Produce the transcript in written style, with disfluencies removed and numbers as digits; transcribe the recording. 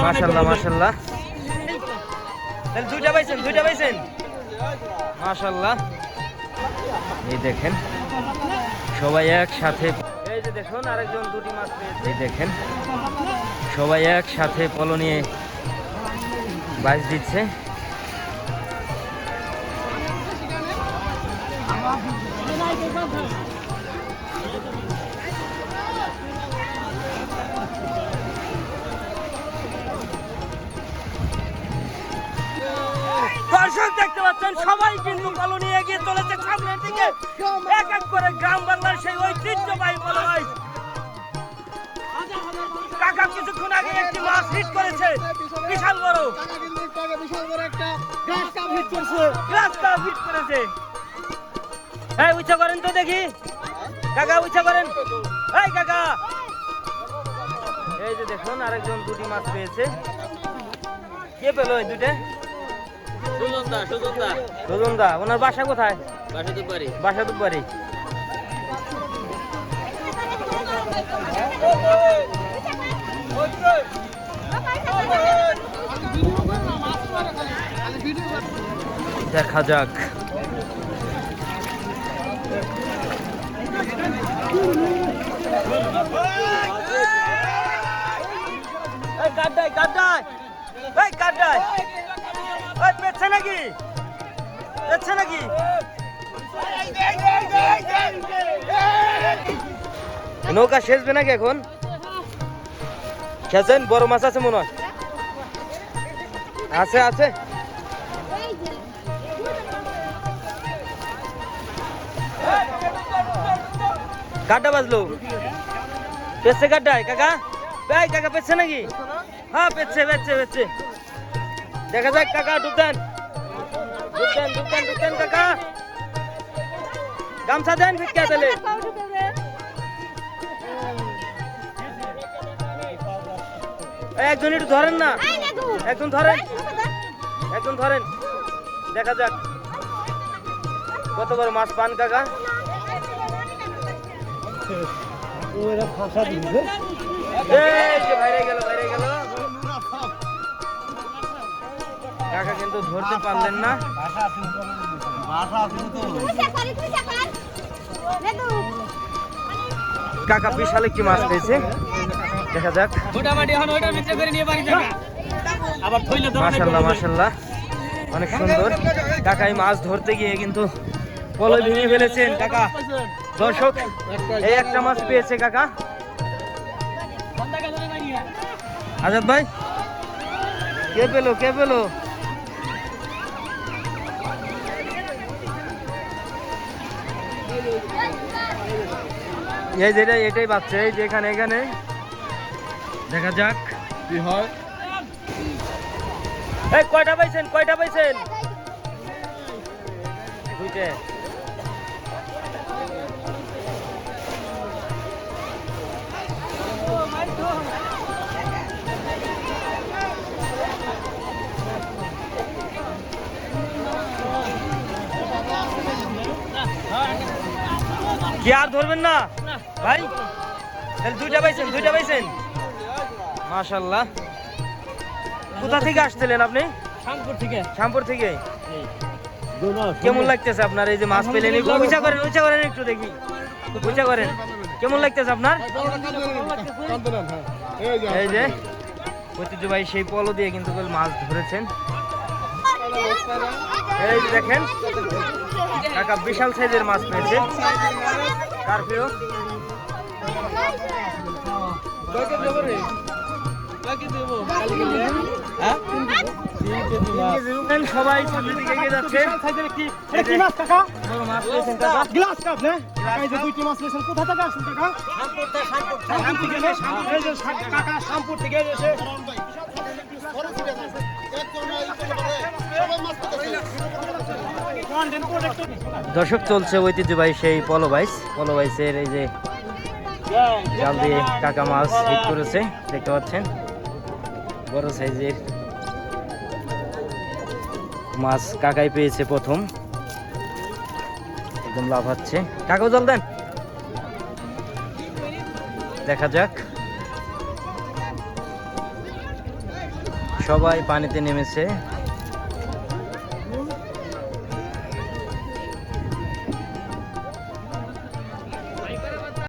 মাশাআল্লাহ মাশাআল্লাহ। তাহলে দুইটা পাইছেন মাশাআল্লাহ। এই দেখেন সবাই একসাথে, এই যে দেখুন আরেকজন দুটি মাছ পেয়েছে। এই দেখেন সবাই একসাথে পলো নিয়ে বাইচ দিচ্ছে। দর্শক দেখতে পাচ্ছেন সবাই কিন্তু পলো নিয়ে এগিয়ে চলেছে সামনের দিকে, এক এক করে গ্রাম বাংলার সেই ঐতিহ্যবাহী পলো বাইচ। কাকা কিছুক্ষণ আগে একটি মাছ হিট করেছে, বিশাল বড় একটা গ্লাস কাপ হিট করেছে। এই উচ্চ করেন তো দেখি কাকা, উচ্চ করেন। এই কাকা, এই যে দেখুন আরেকজন দুটি মাছ পেয়েছে। কে পেলো এই দুটো? সুজন দা। ওনার বাসা কোথায়? বাসা দুপারি। দেখা যাক। নাকি নৌকা সেচবে নাকি এখন? খেছেন? বড় মাছ আছে মনে হয়। আছে আছে। কাটা বাজলো, পেছে কাটায় কাকা। কাকা পেছে নাকি? হ্যাঁ পেছে পেছে পেছে। দেখা যাক কাকা, ডুব দেন কাকা। গামছা দেন ভিক্ষা দিলে। একজন একটু ধরেন না, একজন ধরেন। দেখা যাক কত বড় মাছ পান কাকা। বাইরে গেল কাকা, কিন্তু ধরতে পারলেন না। কাকা বিশাল একটি মাছ পেয়েছে, দেখা যাক। মাশাআল্লাহ মাশাআল্লাহ, অনেক সুন্দর। কাকা এই মাছ ধরতে গিয়ে কিন্তু পলো ভেঙে ফেলেছেন কাকা। দর্শক এই একটা মাছ পেয়েছে কাকা। আজাদ ভাই, কে পেলো? এই যেটা এটাই বাচ্চা, এই যে এখানে দেখা যাক কি হয়। এই কয়টা পাইছেন? দুইটা। কি আর ধরবেন না ভাই? তাহলে দুইটা পাইছেন মাশাআল্লাহ। কোথা থেকে আসছিলেন আপনি? শ্যামপুর থেকে। কেমন লাগতেছে আপনার এই যে মাছ পেলেন? উঁচা করেন একটু দেখি, উঁচা করেন। কেমন লাগতেছে আপনার? এই যে ঐতিহ্যবাহী সেই পলো দিয়ে কিন্তু মাছ ধরেছেন। এই যে দেখেন কাকা বিশাল সাইজের মাছ পেয়েছে। কার প্রিয়? সবাই সামনের দিকে এগিয়ে যাচ্ছে। দর্শক চলছে ঐতিহ্যবাহী সেই পলো বাইচের এই যে জাল দিয়ে কাকা মাছ হিট করেছে, দেখতে পাচ্ছেন। বড় সাইজের মাছ কাকাই পেয়েছে প্রথম, একদম লাফাচ্ছে। কাকাও জল দেন, দেখা যাক। সবাই পানিতে নেমেছে।